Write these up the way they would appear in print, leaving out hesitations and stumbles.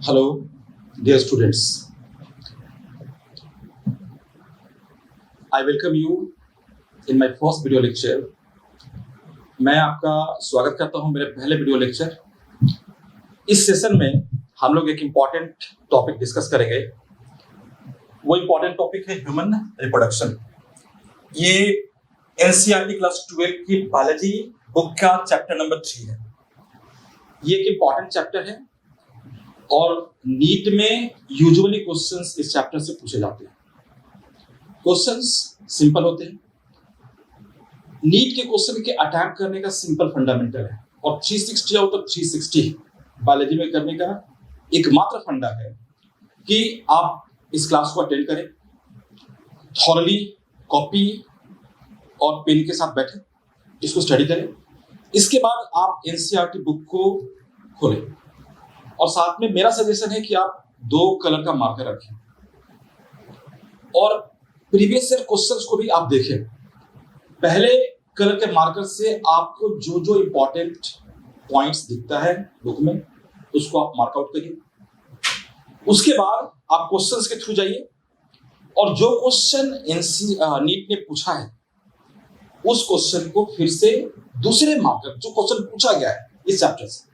Hello, dear students. I welcome you in my first video lecture. मैं आपका स्वागत करता हूं मेरे पहले वीडियो लेक्चर। इस सेशन में हम लोग एक इम्पॉर्टेंट टॉपिक डिस्कस करेंगे। वो इम्पॉर्टेंट टॉपिक है ह्यूमन रिप्रोडक्शन। ये एनसीईआरटी क्लास 12 की बायोलॉजी बुक का चैप्टर नंबर 3 है। ये एक इम्पॉर्टेंट चैप्टर है और नीट में यूजुअली क्वेश्चंस इस चैप्टर से पूछे जाते हैं। क्वेश्चंस सिंपल होते हैं। नीट के क्वेश्चन के अटैम्प्ट करने का सिंपल फंडामेंटल है और 360 आउट ऑफ 360 बायोलॉजी में करने का एकमात्र फंडा है कि आप इस क्लास को अटेंड करें, थॉरली कॉपी और पेन के साथ बैठें, इसको स्टडी करें। इसके बाद आप एनसीईआरटी बुक को खोलें और साथ में मेरा सजेशन है कि आप 2 कलर का मार्कर रखें और प्रीवियस ईयर क्वेश्चंस को भी आप देखें। पहले कलर के मार्कर से आपको जो जो इंपॉर्टेंट पॉइंट्स दिखता है बुक में उसको आप मार्कआउट करिए। उसके बाद आप क्वेश्चंस के थ्रू जाइए और जो क्वेश्चन नीट ने पूछा है उस क्वेश्चन को फिर से दूसरे मार्कर, जो क्वेश्चन पूछा गया है इस चैप्टर से,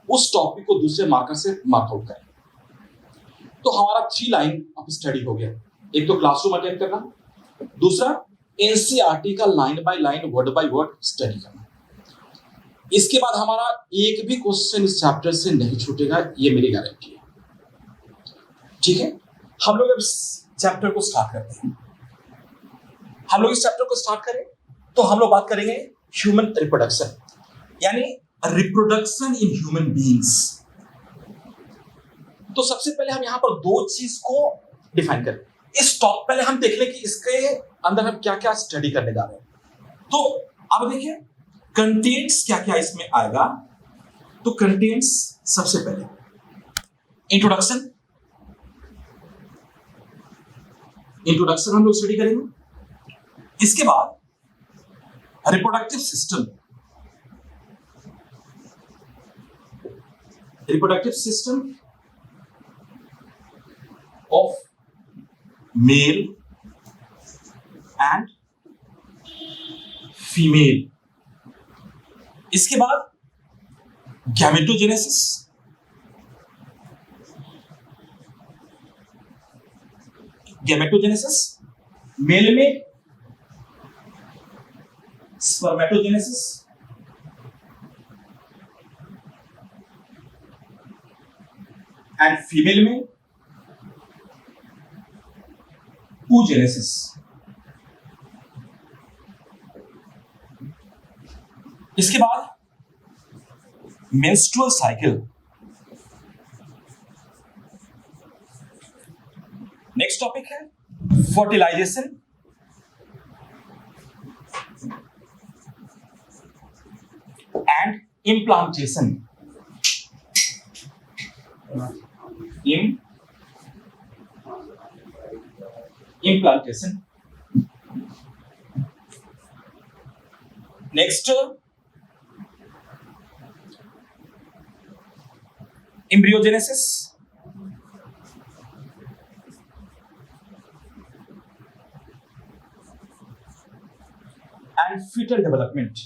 उस टॉपिक को दूसरे मार्कर से मार्कआउट करें। तो हमारा 3 लाइन ऑफ स्टडी हो गया। एक तो क्लासरूम अटेंड करना, दूसरा एनसीईआरटी का line by line, word by word study करना। इसके बाद हमारा एक भी क्वेश्चन इस चैप्टर से नहीं छूटेगा, ये मेरी गारंटी है। ठीक है, हम लोग अब इस चैप्टर को स्टार्ट करते हैं। हम लोग इस चैप्टर को स्टार्ट करें तो हम लोग बात करेंगे ह्यूमन रिप्रोडक्शन, यानी रिप्रोडक्शन इन ह्यूमन बीइंग्स। तो सबसे पहले हम यहां पर 2 चीज को डिफाइन करें। इस टॉप पहले हम देख लें कि इसके अंदर हम क्या क्या स्टडी करने जा रहे हैं। तो अब देखिए कंटेंट्स क्या क्या इसमें आएगा। तो कंटेंट्स सबसे पहले इंट्रोडक्शन हम लोग स्टडी करेंगे। इसके बाद reproductive system, reproductive system of male and female। इसके बाद गैमेटोजेनेसिस, मेल में स्पर्मेटोजेनेसिस, एंड फीमेल में oogenesis। इसके बाद मेंस्ट्रुअल साइकिल। नेक्स्ट टॉपिक है fertilization and implantation. implantation। next embryogenesis and fetal development।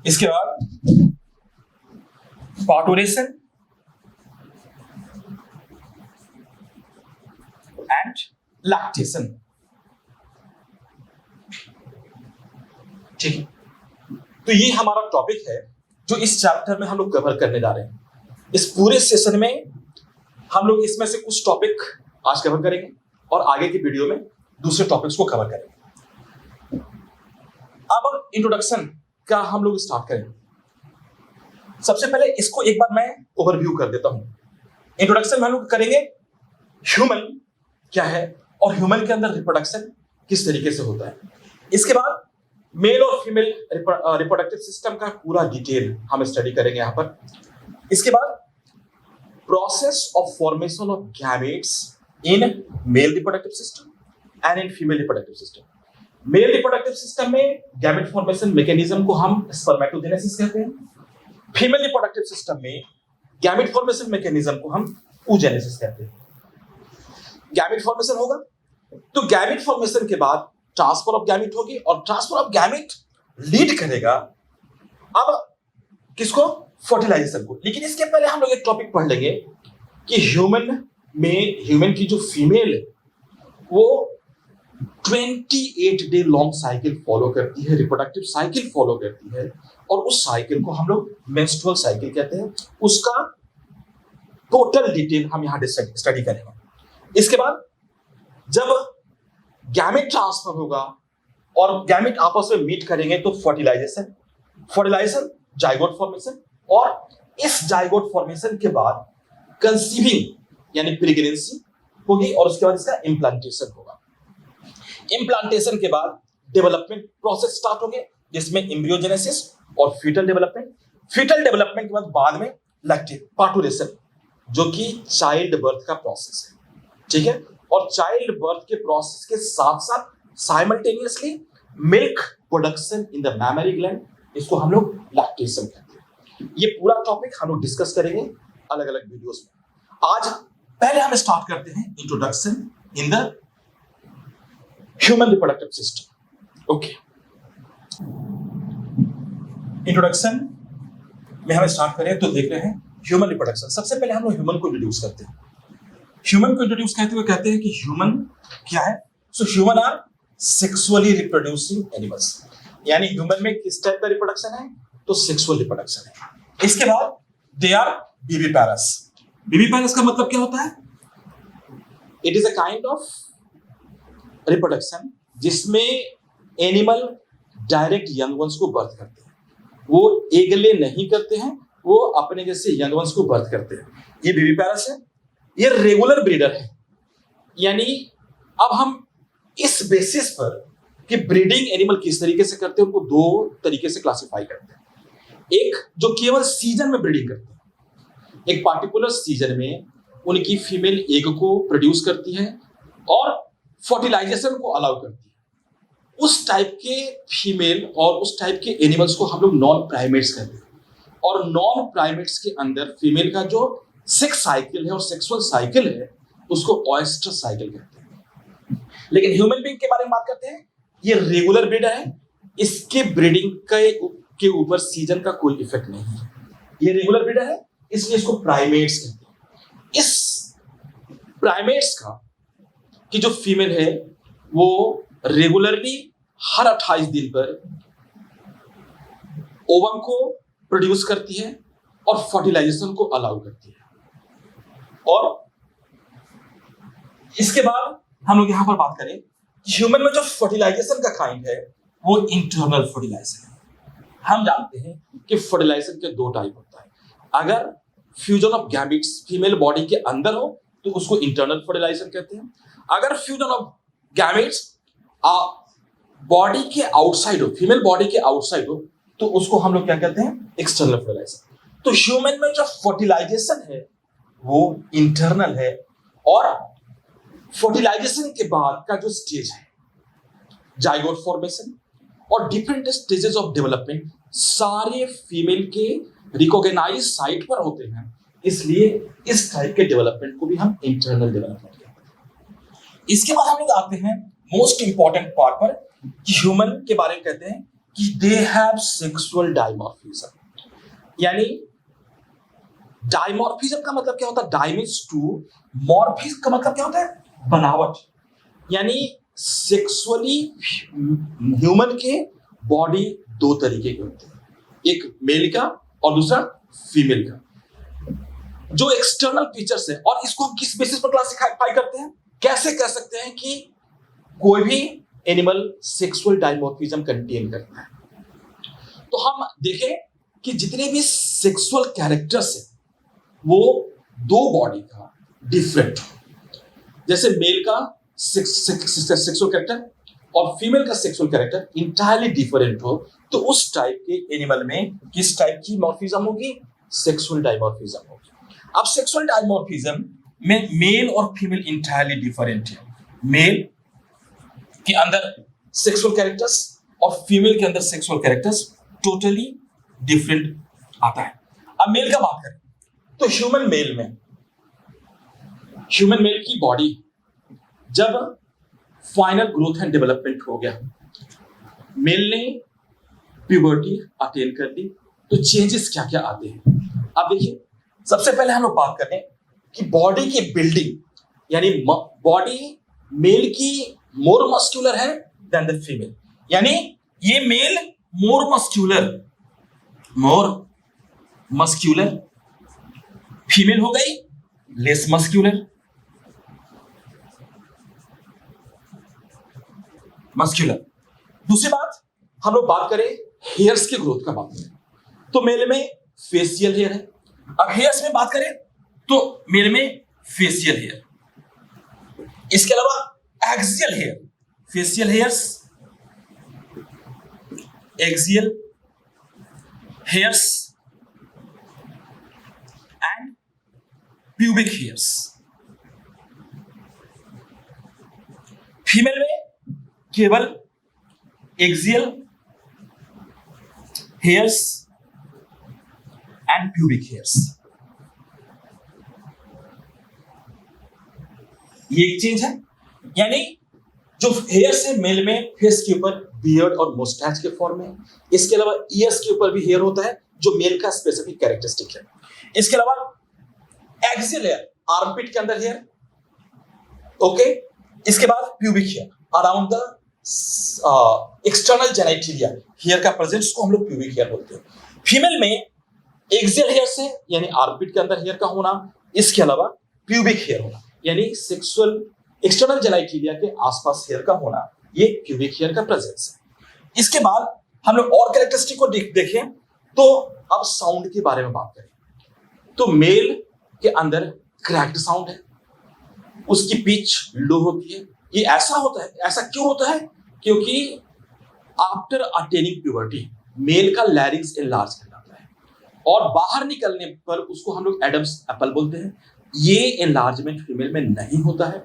इसके बाद पार्टुरेशन एंड लैक्टेशन। ठीक है, तो ये हमारा टॉपिक है जो इस चैप्टर में हम लोग कवर करने जा रहे हैं। इस पूरे सेशन में हम लोग इसमें से कुछ टॉपिक आज कवर करेंगे और आगे की वीडियो में दूसरे टॉपिक्स को कवर करेंगे। अब इंट्रोडक्शन का हम लोग स्टार्ट करेंगे। सबसे पहले इसको एक बार मैं ओवरव्यू कर देता हूं। इंट्रोडक्शन में हम लोग करेंगे ह्यूमन क्या है और ह्यूमन के अंदर रिप्रोडक्शन किस तरीके से होता है। इसके बाद मेल और फीमेल रिप्रोडक्टिव सिस्टम का पूरा डिटेल हम स्टडी करेंगे यहां पर। इसके बाद process of formation of gametes in male reproductive system and in female reproductive system. Male reproductive system में गैमेट फॉर्मेशन मैकेनिज्म को हम स्पर्मेटोजेनेसिस कहते हैं। फीमेल रिप्रोडक्टिव सिस्टम में गैमेट फॉर्मेशन मैकेनिज्म को हम oogenesis कहते हैं। गैमेट फॉर्मेशन होगा तो गैमेट फॉर्मेशन के बाद ट्रांसफर ऑफ गैमेट होगी और ट्रांसफर ऑफ गैमेट लीड करेगा अब किसको? फर्टिलाइजेशन को। लेकिन इसके पहले हम लोग एक टॉपिक पढ़ लेंगे कि ह्यूमन की जो फीमेल है वो 28 डे लॉन्ग साइकिल फॉलो करती है, रिप्रोडक्टिव साइकिल फॉलो करती है, और उस साइकिल को हम लोग मेंस्ट्रुअल साइकिल कहते हैं। उसका टोटल डिटेल हम यहां स्टडी करेंगे। इसके बाद जब गैमेट ट्रांसफर होगा और गैमेट आपस में मीट करेंगे तो फर्टिलाइजेशन जाइगोट फॉर्मेशन, और इस जाइगोट फॉर्मेशन के बाद कंसीविंग यानी प्रेगनेंसी होगी और उसके बाद इसका इम्प्लांटेशन होगा। इम्प्लांटेशन के बाद डेवलपमेंट प्रोसेस स्टार्ट हो गया जिसमें एम्ब्रियोजेनेसिस और फीटल डेवलपमेंट। फीटल डेवलपमेंट के बाद में पार्टुरेशन जो कि चाइल्ड बर्थ का प्रोसेस है, ठीक है। और चाइल्ड बर्थ के प्रोसेस के साथ साथ simultaneously milk production in the mammary gland, इसको हम लोग लैक्टेशन कहते हैं। ये पूरा टॉपिक हम लोग डिस्कस करेंगे अलग अलग वीडियोस में। आज पहले हम स्टार्ट करते हैं introduction in the human reproductive system. Okay, introduction में हम स्टार्ट करें तो देख रहे हैं ह्यूमन रिप्रोडक्शन। सबसे पहले हम लोग ह्यूमन को इंट्रोड्यूस करते हैं। ह्यूमन को इंट्रोड्यूस करते हुए कहते हैं कि ह्यूमन क्या है? So human are sexually reproducing animals, यानी ह्यूमन में किस टाइप का रिप्रोडक्शन है? तो सेक्सुअल रिप्रोडक्शन है। इसके बाद दे आर विविपारस। विविपारस का मतलब क्या होता है? It is a kind of reproduction जिसमें एनिमल डायरेक्ट यंग वंस को बर्थ करते हैं। वो एग ले नहीं करते हैं, वो अपने जैसे यंग वंस को बर्थ करते हैं। ये विविपारस है। ये रेगुलर ब्रीडर है, यानी अब हम इस बेसिस पर कि ब्रीडिंग एनिमल किस तरीके से करते हैं उनको दो तरीके से क्लासिफाई करते हैं। एक जो केवल सीजन में ब्रीडिंग करते हैं, एक पार्टिकुलर सीजन में उनकी फीमेल एग को प्रोड्यूस करती है और फर्टिलाइजेशन को अलाउ करती है। उस टाइप के फीमेल और उस टाइप के एनिमल्स को हम लोग नॉन प्राइमेट्स कहते हैं। और नॉन प्राइमेट्स के अंदर फीमेल का जो सेक्स साइकिल है और सेक्सुअल साइकिल है उसको ऑयस्टर साइकिल कहते हैं। लेकिन ह्यूमन बीइंग के बारे में बात करते हैं, ये रेगुलर ब्रीडर है। इसके ब्रीडिंग के ऊपर सीजन का कोई इफेक्ट नहीं है। ये रेगुलर ब्रीडर है, इसलिए इसको प्राइमेट्स कहते हैं। इस प्राइमेट्स का कि जो फीमेल है वो रेगुलरली हर 28 दिन पर ओवम को प्रोड्यूस करती है और फर्टिलाइजेशन को अलाउ करती है। और इसके बाद हम लोग यहां पर बात करें ह्यूमन में जो फर्टिलाइजेशन का काइंड है वो इंटरनल फर्टिलाइजेशन है। हम जानते हैं कि फर्टिलाइजेशन के दो टाइप होता है। अगर fusion of gametes female body के अंदर हो तो उसको इंटरनल फर्टिलाइजेशन कहते हैं। अगर फ्यूजन ऑफ गैमेट्स बॉडी के आउटसाइड हो, फीमेल बॉडी के आउटसाइड हो, तो उसको हम लोग क्या कहते हैं? External fertilisation. तो ह्यूमन में जो फर्टिलाइजेशन है वो इंटरनल है, और फर्टिलाइजेशन के बाद का जो स्टेज है जाइगोट फॉर्मेशन और डिफरेंट स्टेजेस ऑफ डेवलपमेंट सारे फीमेल के रिकॉग्नाइज साइट पर होते हैं, इसलिए इस टाइप के डेवलपमेंट को भी हम इंटरनल डेवलपमेंट कहते हैं। इसके बाद हम लोग आते हैं मोस्ट इंपॉर्टेंट पार्ट पर कि ह्यूमन के बारे में कहते हैं कि दे हैव सेक्सुअल डायमॉर्फिज्म। यानी डायमॉर्फिज्म का मतलब क्या होता है? डाई मींस टू, मॉर्फिज्म का मतलब क्या होता है? बनावट। यानी सेक्सुअली ह्यूमन के बॉडी दो तरीके के होते हैं, एक मेल का और दूसरा फीमेल का। जो एक्सटर्नल फीचर्स है, और इसको हम किस बेसिस पर क्लासिफाई करते हैं? कैसे कह सकते हैं कि कोई भी एनिमल सेक्सुअल डायमॉर्फिज्म कंटेन करता है? तो हम देखें कि जितने भी सेक्सुअल कैरेक्टर्स हैं वो दो बॉडी का डिफरेंट। जैसे मेल का सेक्सुअल कैरेक्टर और फीमेल का सेक्सुअल कैरेक्टर इंटायरली डिफरेंट हो, तो उस टाइप के एनिमल में किस टाइप की मॉर्फिज्म होगी? सेक्सुअल डायमॉर्फिज्म होगी। अब सेक्सुअल डायमॉर्फिज्म में मेल और फीमेल इंटायरली डिफरेंट है। मेल के अंदर सेक्सुअल कैरेक्टर्स और फीमेल के अंदर सेक्सुअल कैरेक्टर्स टोटली डिफरेंट आता है। अब मेल का बात करें तो ह्यूमन मेल की बॉडी जब फाइनल ग्रोथ एंड डेवलपमेंट हो गया, मेल ने प्यूबर्टी अटेन कर ली, तो चेंजेस क्या क्या आते हैं? अब देखिए, सबसे पहले हम लोग बात करें कि बॉडी की बिल्डिंग, यानी बॉडी मेल की मोर मस्कुलर है देन द फीमेल, यानी ये मेल मोर मस्कुलर, फीमेल हो गई लेस मस्कुलर। दूसरी बात, हम लोग बात करें हेयर्स की ग्रोथ का बात करें तो मेल में फेशियल हेयर है। अब हेयर्स में बात करें तो मेल में फेशियल हेयर, इसके अलावा axial hair, facial hairs, axial hairs and pubic hairs. Female में केवल axial hairs and pubic hairs. ये एक चेंज है, यानी जो हेयर्स है मेल में फेस के ऊपर बियर्ड और मुस्टैच के फॉर्म में, इसके अलावा ईयर्स के ऊपर भी हेयर होता है जो मेल का स्पेसिफिक कैरेक्टरिस्टिक है। इसके अलावा एक्सियल हेयर, आर्मपिट के अंदर हेयर, ओके। इसके बाद pubic hair around the external genitalia, hair का प्रेजेंस को हम लोग प्यूबिक हेयर बोलते हैं। फीमेल में एक्सियल हेयर से यानी आर्मपिट के अंदर हेयर का होना, इसके अलावा प्यूबिक हेयर होना, यानी सेक्सुअल एक्सटर्नल जेनिटलिया के आसपास हेयर का होना, ये प्यूबिक हेयर का प्रेजेंस है। इसके बाद हम लोग और कैरेक्टरिस्टिक को देखें तो अब साउंड के बारे में बात करें तो मेल के अंदर क्रैक्ड साउंड है, उसकी पिच लो होती है। ये ऐसा होता है, ऐसा क्यों होता है? क्योंकि आफ्टर अटेनिंग प्यूबर्टी मेल का लैरिंग्स एनलार्ज कर जाता है और बाहर निकलने पर उसको हम लोग एडम्स एप्पल बोलते हैं। ये एनलार्जमेंट फीमेल में नहीं होता है,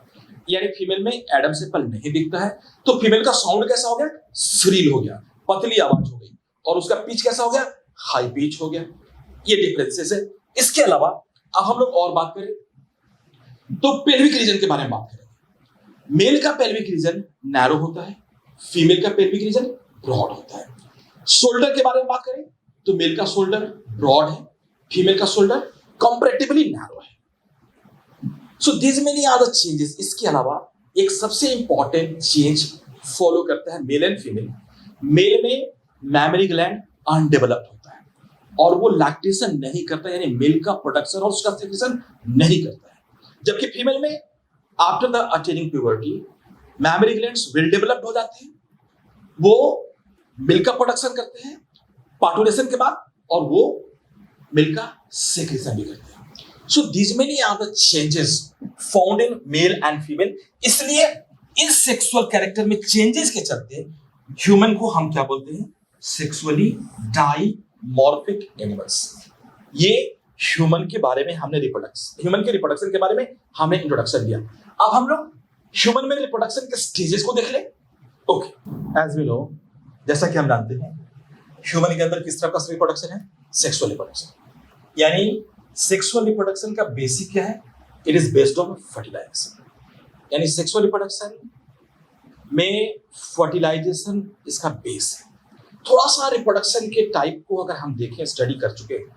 यानी फीमेल में एडम्स एप्पल नहीं दिखता है, तो फीमेल का साउंड कैसा हो गया? श्रील हो गया, पतली आवाज हो गई, और उसका पिच कैसा हो गया? हाई पिच हो गया। ये डिफरेंसेस है। इसके अलावा अब हम लोग और बात करें तो पेल्विक रीजन के बारे में बात करें। मेल का पेल्विक रीजन नैरो होता है, फीमेल का पेल्विक रीजन ब्रॉड होता है। शोल्डर के बारे में बात करें तो मेल का शोल्डर ब्रॉड है, फीमेल का शोल्डर कंपैरेटिवली नैरो है। So this many are the changes. इसके अलावा एक सबसे इंपॉर्टेंट चेंज फॉलो करता है मेल एंड फीमेल। मेल में मैमरी ग्लैंड अनडेवलप्ड होता है और वो लैक्टेशन नहीं करता, यानी मिल्क का प्रोडक्शन और उसका सेक्रेशन नहीं करता है। जबकि फीमेल में after the attaining puberty memory glands well developed हो जाते हैं, वो मिल्क का प्रोडक्शन करते हैं पार्टुलेशन के बाद, और वो मिल्क का सेक्रेशन भी करते हैं। So this many are the changes found in male and female. इसलिए इस सेक्सुअल कैरेक्टर में चेंजेस के चलते ह्यूमन को हम क्या बोलते हैं? Sexually dimorphic animals. ये ह्यूमन के बारे में हमने ह्यूमन के रिप्रोडक्शन के बारे में हमने इंट्रोडक्शन दिया। अब हम लोग ह्यूमन में रिप्रोडक्शन के स्टेजेस को देख ले। ओके, एज वी नो, जैसा कि हम जानते हैं ह्यूमन के अंदर किस तरह का रिप्रोडक्शन है? Sexual reproduction. यानी सेक्सुअल रिप्रोडक्शन का बेसिक क्या है? It is based on fertilisation. यानी सेक्सुअल रिप्रोडक्शन में फर्टिलाइजेशन इसका बेस है। थोड़ा सा रिप्रोडक्शन के टाइप को अगर हम देखें, स्टडी कर चुके हैं,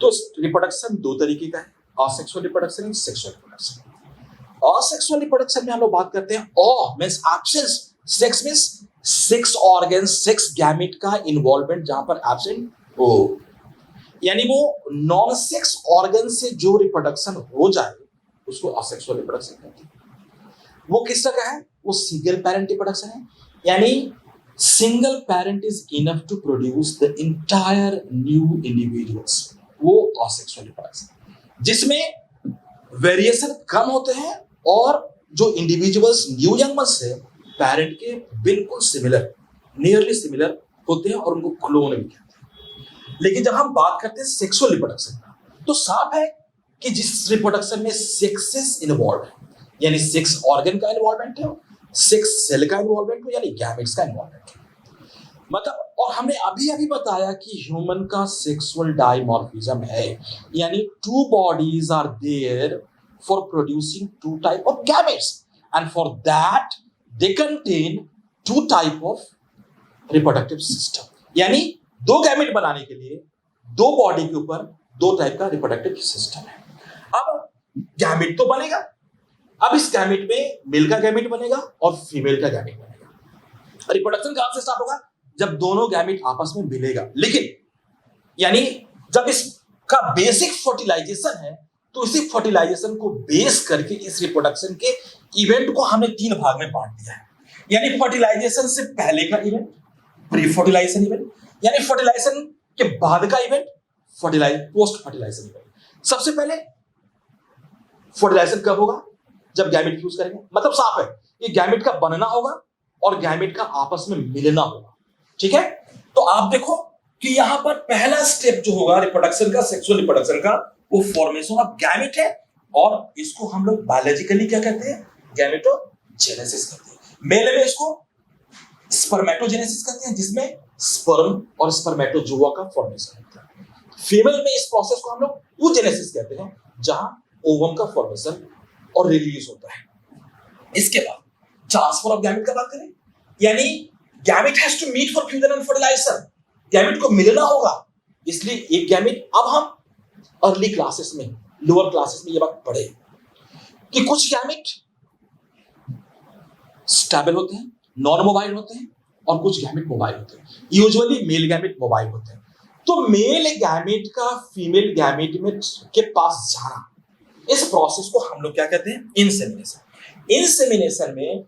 तो रिप्रोडक्शन दो तरीके का है, asexual reproduction and sexual reproduction. Asexual reproduction में हम लोग बात करते हैं means absence, sex means sex organ, sex gamete का इन्वॉल्वमेंट जहां पर एब्सेंट हो, यानी वो नॉन सेक्स ऑर्गन से जो रिप्रोडक्शन हो जाए उसको असेक्सुअल रिप्रोडक्शन कहते हैं। वो किस तरह का है? वो सिंगल पेरेंट रिप्रोडक्शन है, यानी single parent is enough to produce the entire new individuals. वो असेक्सुअल रिप्रोडक्शन, जिसमें वेरिएशन कम होते हैं और जो इंडिविजुअल्स न्यू यंग है पेरेंट के बिल्कुल सिमिलर, नियरली सिमिलर होते हैं और उनको क्लोन भी कहते हैं। लेकिन जब हम बात करते हैं सेक्सुअल रिप्रोडक्शन का, तो साफ है कि जिस रिप्रोडक्शन में सेक्सेस इन्वॉल्व है, यानी सेक्स ऑर्गन का इन्वॉल्वमेंट है, सेक्स सेल का इन्वॉल्वमेंट है, यानी गैमेट्स का इन्वॉल्वमेंट है, मतलब, और हमने अभी अभी बताया कि ह्यूमन का सेक्सुअल डाइमॉर्फिज्म है, यानी two bodies are there for producing two type of gametes and for that they contain two type of reproductive system, यानी दो गैमेट बनाने के लिए दो बॉडी के ऊपर दो टाइप का रिप्रोडक्टिव सिस्टम है। अब गैमेट तो बनेगा, अब इस गैमेट में मेल का गैमेट बनेगा और फीमेल का गैमेट बनेगा। रिप्रोडक्शन कहां से स्टार्ट होगा? जब दोनों गैमेट आपस में मिलेगा, लेकिन यानी जब इसका बेसिक फर्टिलाइजेशन है, तो इसी फर्टिलाइजेशन को बेस करके इस रिप्रोडक्शन के इवेंट को हमने तीन भाग में बांट दिया है, यानी फर्टिलाइजेशन से पहले का इवेंट, प्री फर्टिलाइजेशन इवेंट, यानी फर्टिलाइजेशन के बाद का इवेंट, पोस्ट फर्टिलाइजेशन इवेंट। सबसे पहले फर्टिलाइजेशन कब होगा? जब गैमेट फ्यूज करेंगे, मतलब साफ है ये गैमेट का बनना होगा और गैमेट का आपस में मिलना होगा, ठीक है। तो आप देखो कि यहां पर पहला स्टेप जो होगा रिप्रोडक्शन का, सेक्सुअल रिप्रोडक्शन का, वो फॉर्मेशन ऑफ गैमेट है, और इसको हम लोग बायोलॉजिकली क्या कहते हैं? गैमेटोजेनेसिस कहते हैं। मेल में इसको स्पर्मेटोजेनेसिस कहते हैं, जिसमें स्पर्म और स्पर्मेटोजोआ का फॉर्मेशन होता है। फीमेल में इस प्रोसेस को हम लोग oogenesis कहते हैं, जहां ओवम का फॉर्मेशन और रिलीज होता है। इसके बाद ट्रांसफर ऑफ गैमेट का बात करें, यानी gamete has to meet for fusion and fertilisation, gamete को मिलना होगा, इसलिए एक गैमेट, अब हम अर्ली क्लासेस में, लोअर क्लासेस में ये बात पढ़े कि कुछ गैमेट स्टेबल होते हैं, नॉन मोबाइल होते हैं, और कुछ गैमेट मोबाइल होते हैं। यूजुअली मेल गैमेट मोबाइल होते हैं। तो मेल गैमेट का फीमेल गैमेट में के पास जाना, इस प्रोसेस को हम लोग क्या कहते हैं? इंसेमिनेशन। इंसेमिनेशन में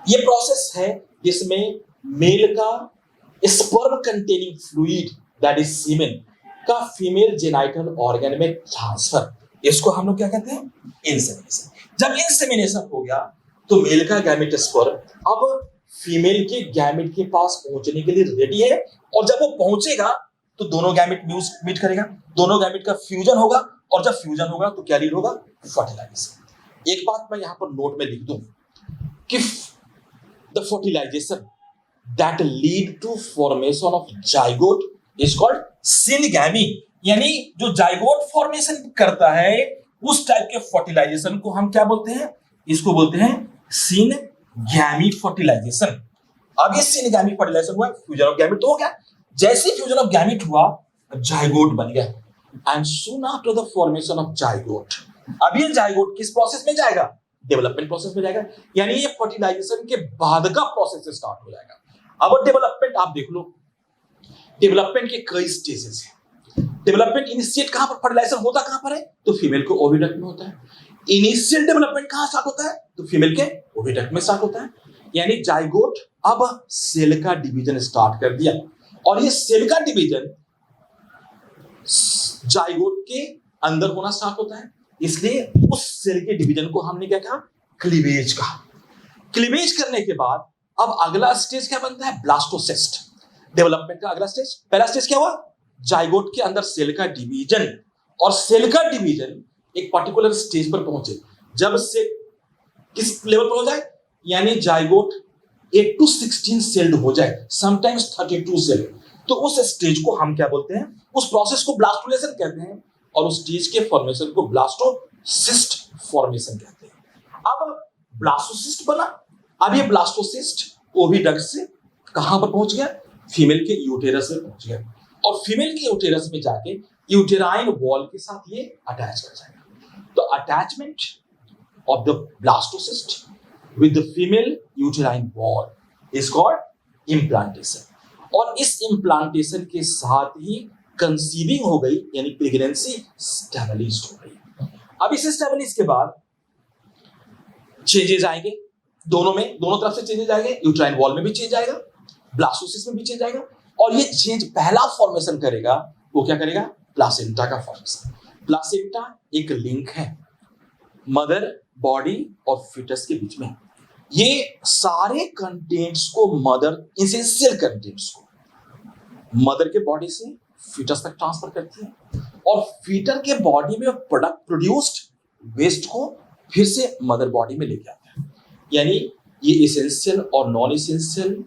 ये प्रोसेस है जिसमें मेल का sperm containing fluid, that is semen, का फीमेल जेनाइटल ऑर्गन में ट्रांसफर, इसको हम लोग क्या कहते हैं? इंसेमिनेशन। जब इंसेमिनेशन हो गया तो मेल का गैमेट स्पर्म अब फीमेल के गैमेट के पास पहुंचने के लिए रेडी है, और जब वो पहुंचेगा तो दोनों गैमेट मीट करेगा, दोनों गैमेट का फ्यूजन होगा, और जब फ्यूजन होगा तो क्या लीड होगा? फर्टिलाइजेशन। एक बात मैं यहां पर नोट में लिख दूं कि the fertilisation that lead to formation of zygote is called syngamy, यानी जो जाइगोट फॉर्मेशन करता है उस टाइप के फर्टिलाइजेशन को हम क्या बोलते हैं? इसको बोलते हैं सिनगैमी फर्टिलाइजेशन। अब ये सिनगैमी फर्टिलाइजेशन हुआ, फ्यूजन ऑफ गैमेट तो हो गया, जैसे फ्यूजन ऑफ गैमेट हुआ जाइगोट बन गया, and soon after the formation of zygote, अब ये जाइगोट किस प्रोसेस में जाएगा? डेवलपमेंट प्रोसेस में जाएगा, यानी ये फर्टिलाइजेशन के बाद का प्रोसेस स्टार्ट हो जाएगा। अब डेवलपमेंट आप देख लो, डेवलपमेंट के कई स्टेजेस हैं। डेवलपमेंट इनिशिएट कहां पर, फर्टिलाइजेशन होता कहां पर है? तो फीमेल को ओविडक्ट में होता है। इनिशियल डेवलपमेंट कहां स्टार्ट होता है? तो फीमेल के ओविडक्ट में स्टार्ट होता है, यानी जाइगोट अब सेल का डिवीजन स्टार्ट कर दिया, और ये सेल का डिवीजन जाइगोट के अंदर होना स्टार्ट होता है, इसलिए उस सेल के डिवीजन को हमने क्या कहा? क्लीवेज कहा। क्लीवेज करने के बाद अब अगला स्टेज क्या बनता है? ब्लास्टोसिस्ट। डेवलपमेंट का अगला स्टेज, पहला स्टेज क्या हुआ? जाइगोट के अंदर सेल का डिवीजन, और सेल का डिवीजन एक पर्टिकुलर स्टेज पर पहुंचे, जब से किस लेवल पर हो जाए, यानी जाइगोट 8 to 16 सेल्ड हो जाए, समटाइम्स 32 सेल, तो उस स्टेज को हम क्या बोलते हैं? उस प्रोसेस को ब्लास्टोलेशन कहते हैं, और उस स्टेज के फॉर्मेशन को ब्लास्टोसिस्ट फॉर्मेशन कहते हैं। अब ब्लास्टोसिस्ट बना, अब ये ब्लास्टोसिस्ट ओविडक्ट से कहां पर पहुंच गया? फीमेल के यूटेरस में पहुंच गया, और फीमेल के यूटेरस में जाके यूटेराइन वॉल के साथ ये अटैच कर जाएगा। तो attachment of the blastocyst with the female uterine wall is called implantation, और इस इम्प्लांटेशन के साथ ही कंसीविंग हो गई, यानी प्रेगनेंसी स्टेबलिश्ड हो गई। अब इस स्टेबलिश के बाद चेंजेस आएंगे, दोनों तरफ से चेंजेस आएंगे, यूट्राइन वॉल में भी चेंज आएगा, ब्लास्टोसिस में भी चेंज आएगा, और ये चेंज पहला फॉर्मेशन करेगा, वो क्या करेगा? प्लासेंटा का फॉर्मेशन। प्लासेंटा एक लिंक है मदर बॉडी और फिटस के बीच में, ये सारे कंटेंट्स को मदर, इसेंशियल कंटेंट्स को मदर के बॉडी से फीटस तक ट्रांसफर करती है और फीटर के बॉडी में प्रोडक्ट प्रोड्यूस्ड वेस्ट को फिर से मदर बॉडी में लेके आता है। यानी ये इसेंशियल और नॉन इसेंशियल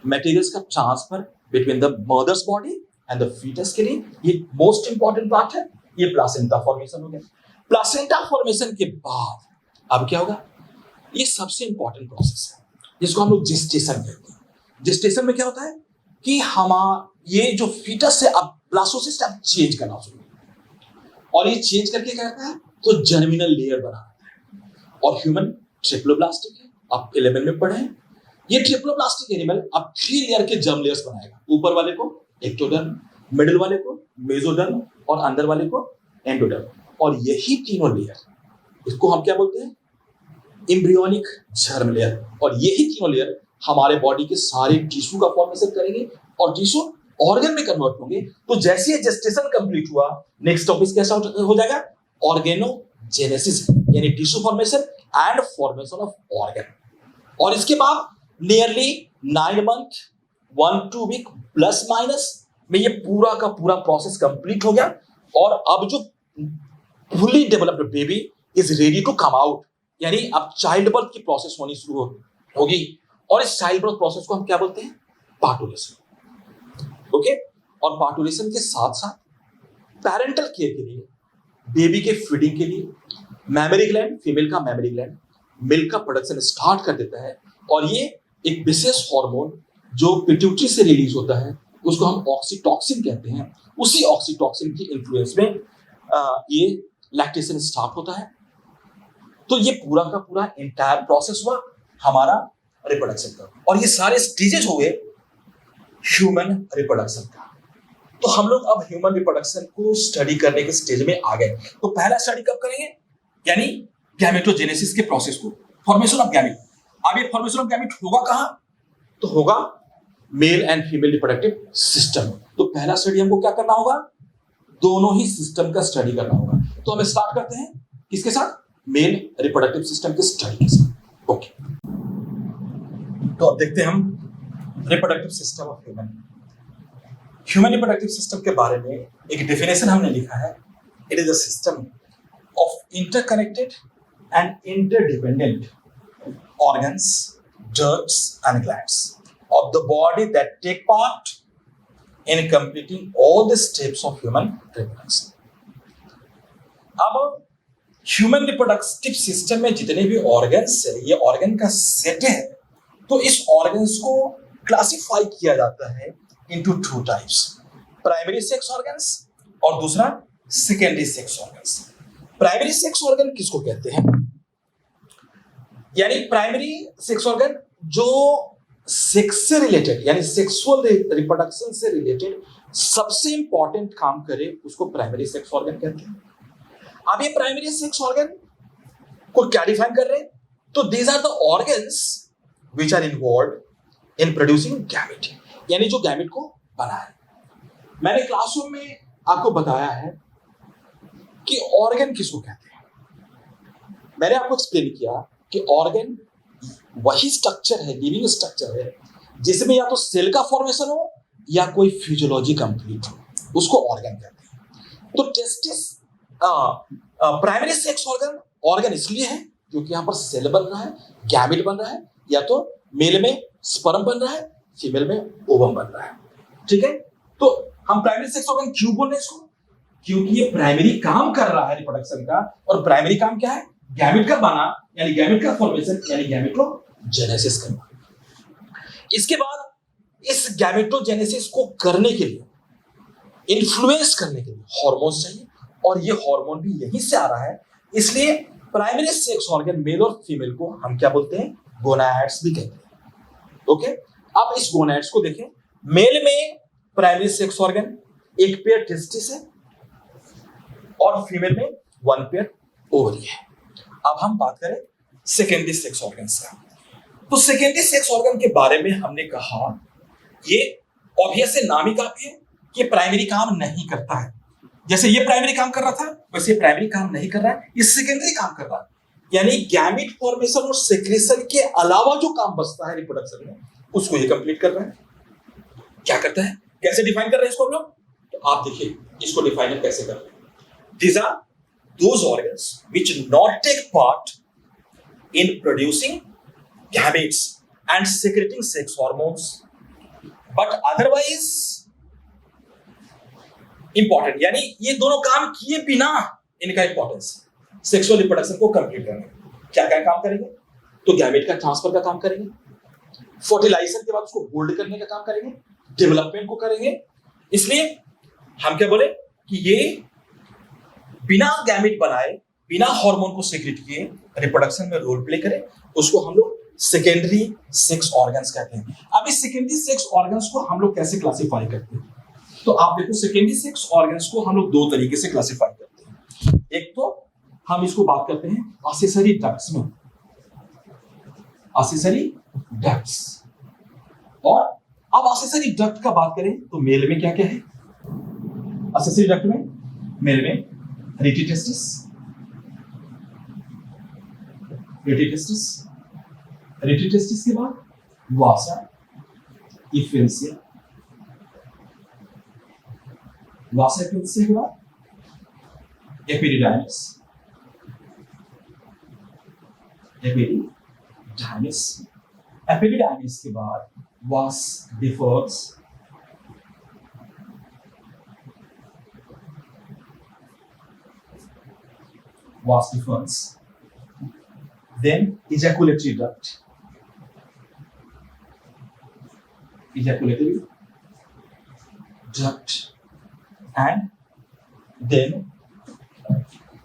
मटेरियल्स का transfer between the mother's body and the foetus के लिए ये मोस्ट इंपॉर्टेंट पार्ट है। ये प्लासेंटा फॉर्मेशन हो गया। प्लासेंटा फॉर्मेशन के बाद अब क्या होगा? ये सबसे इंपॉर्टेंट प्रोसेस है जिसको हम लोग जेस्टेशन कहते हैं। जेस्टेशन में क्या होता है कि ये जो फीटस है अब ब्लास्टोसिस्ट अब चेंज करना शुरू और ये चेंज करके क्या करता है तो जर्मिनल लेयर बनाता है। और ह्यूमन ट्रिप्लोब्लास्टिक है, आप 11 में पढ़े हैं। ये ट्रिप्लोब्लास्टिक एनिमल अब 3 लेयर के जर्म लेयर्स बनाएगा। ऊपर वाले को एक्टोडर्म, मिडिल वाले को मेसोडर्म और अंदर वाले को एंडोडर्म। और यही तीनों लेयर इसको हम क्या बोलते हैं? Embryonic germ layer. और यही तीनों लेयर हमारे बॉडी के सारे टिश्यू का फॉर्मेशन करेंगे और टिश्यू ऑर्गन में कन्वर्ट होंगे। तो जैसे ये जेस्टेशन कंप्लीट हुआ, नेक्स्ट टॉपिक कैसा हो जाएगा? ऑर्गेनोजेनेसिस, यानी tissue formation and formation of organ. और इसके बाद nearly 9 month 1-2 week plus minus में ये पूरा का पूरा प्रोसेस कंप्लीट हो गया। और अब जो fully developed baby is ready to come out, यानी अब चाइल्ड बर्थ की प्रोसेस होनी शुरू होगी। और इस चाइल्ड बर्थ प्रोसेस को हम क्या बोलते हैं? पार्टुलेशन। ओके। और पार्टुलेशन के साथ साथ पैरेंटल केयर के लिए, बेबी के फीडिंग के लिए मैमरी ग्लैंड, फीमेल का मैमरी ग्लैंड मिल्क का प्रोडक्शन स्टार्ट कर देता है। और ये एक विशेष हार्मोन जो पिट्यूटरी से रिलीज होता है उसको हम ऑक्सीटॉक्सिन कहते हैं। उसी ऑक्सीटॉक्सिन की इन्फ्लुएंस में ये लैक्टेशन स्टार्ट होता है। तो ये पूरा का पूरा एंटायर प्रोसेस हुआ हमारा रिप्रोडक्शन का। और ये सारे स्टेजेस हो गए ह्यूमन रिप्रोडक्शन का। तो हम लोग अब ह्यूमन रिप्रोडक्शन को स्टडी करने के स्टेज में आ गए। तो पहला स्टडी कब करेंगे? यानी गैमेटोजेनेसिस के प्रोसेस को, फॉर्मेशन ऑफ गैमेट। अब ये फॉर्मेशन ऑफ गैमेट होगा कहां? तो होगा mail and female reproductive system. तो पहला स्टडी हमको क्या करना होगा? दोनों ही सिस्टम का स्टडी करना होगा। तो हम स्टार्ट करते हैं किसके साथ? मेल रिप्रोडक्टिव सिस्टम के स्टडी के साथ। ओके। तो अब देखते हैं हम reproductive system of human. Human reproductive system के बारे में एक डेफिनेशन हमने लिखा है। It is a system of interconnected and interdependent organs, ducts and glands of the body that take part in completing all the steps of human reproduction. अब human reproductive system में जितने भी ऑर्गन्स है, ये organ का set है। तो इस ऑर्गन्स को क्लासिफाई किया जाता है into 2 types, primary sex organs और दूसरा secondary sex organs. Primary sex organ किसको कहते हैं? यानी प्राइमरी सेक्स ऑर्गन जो सेक्स से रिलेटेड, यानी सेक्सुअल रिप्रोडक्शन से रिलेटेड सबसे इंपॉर्टेंट काम करे उसको प्राइमरी सेक्स ऑर्गन कहते हैं। अब ये प्राइमरी सेक्स ऑर्गन को क्या डिफाइन कर रहे हैं? तो these are the organs which are involved in producing gamete, यानी जो गैमेट को बनाए। मैंने क्लासरूम में आपको बताया है कि ऑर्गन किसको कहते हैं। मैंने आपको एक्सप्लेन किया कि ऑर्गन वही स्ट्रक्चर है, लिविंग स्ट्रक्चर है, जिसमें या तो सेल का फॉर्मेशन हो या कोई फिजियोलॉजी कंप्लीट हो, उसको ऑर्गन कहते हैं। तो टेस्टिस प्राइमरी सेक्स ऑर्गन इसलिए है क्योंकि यहाँ पर सेल बन रहा है, गैमेट बन रहा है, या तो मेल में स्पर्म बन रहा है, फीमेल में ओवम बन रहा है। ठीक है। तो हम प्राइमरी सेक्स ऑर्गन क्यों बोल रहे हैं इसको? क्योंकि ये प्राइमरी काम कर रहा है रिप्रोडक्शन का। और प्राइमरी काम क्या है? गैमेट का बना, यानी गैमेट का फॉर्मेशन, यानी गैमेटोजेनेसिस करना। इसके बाद इस गैमेटोजेनेसिस को करने के लिए, इन्फ्लुएंस करने के लिए हार्मोन्स चाहिए। और ये हार्मोन भी यहीं से आ रहा है। इसलिए प्राइमरी सेक्स ऑर्गन मेल और फीमेल को हम क्या बोलते हैं? गोनाड्स भी कहते हैं। ओके। अब इस गोनाड्स को देखें। मेल में प्राइमरी सेक्स ऑर्गन एक पेयर टेस्टिस है और फीमेल में 1 पेयर ओवरी है। अब हम बात करें सेकेंडरी सेक्स ऑर्गन्स का। तो सेकेंडरी सेक्स ऑर्गन के बारे में हमने कहा ये ऑब्वियस है, नाम ही काफी है कि प्राइमरी काम नहीं करता है। जैसे ये प्राइमरी काम कर रहा था वैसे प्राइमरी काम नहीं कर रहा है, ये सेकेंडरी काम कर रहा है। यानी गैमेट फॉर्मेशन और सेक्रेशन के अलावा जो काम बचता है रिप्रोडक्शन में, उसको ये कंप्लीट कर रहा है। क्या करता है, कैसे डिफाइन कर रहे हैं इसको हम लोग, तो आप देखिए इसको डिफाइन कैसे कर रहे हैं। These are those organs which not take part in producing gametes and secreting sex hormones, but otherwise important, यानी ये दोनों काम किए बिना इनका इंपॉर्टेंस सेक्सुअल रिप्रोडक्शन को कंप्लीट करने। क्या क्या काम करेंगे, तो गैमेट का ट्रांसफर का काम करेंगे, फर्टिलाइजेशन के बाद उसको होल्ड करने का काम करेंगे, डेवलपमेंट को करेंगे। इसलिए हम क्या बोले कि ये बिना गैमेट बनाए, बिना हार्मोन को सीक्रेट किए रिप्रोडक्शन में रोल प्ले करे, उसको हम लोग सेकेंडरी सेक्स ऑर्गन्स कहते हैं। अब इस सेकेंडरी सेक्स ऑर्गन्स को हम लोग कैसे क्लासिफाई करते हैं, तो आप देखो सेकेंडरी सेक्स ऑर्गन्स को हम लोग दो तरीके से क्लासिफाई करते हैं। एक तो हम इसको बात करते हैं एक्सेसरी डक्ट्स में, एक्सेसरी डक्ट्स। और अब एक्सेसरी डक्ट का बात करें तो मेल में क्या क्या है, एक्सेसरी डक्ट में मेल में रेटिटेस्टिस, रेटिटेस्टिस, रेटिटेस्टिस के बाद वासा, इफेंसिया, वासा इफेंसिया के बाद एपिडिडाइमिस, एपिडिडाइमिस, एपिडिडाइमिस के बाद वास differs, vas deferens, then ejaculatory duct, ejaculatory duct, and then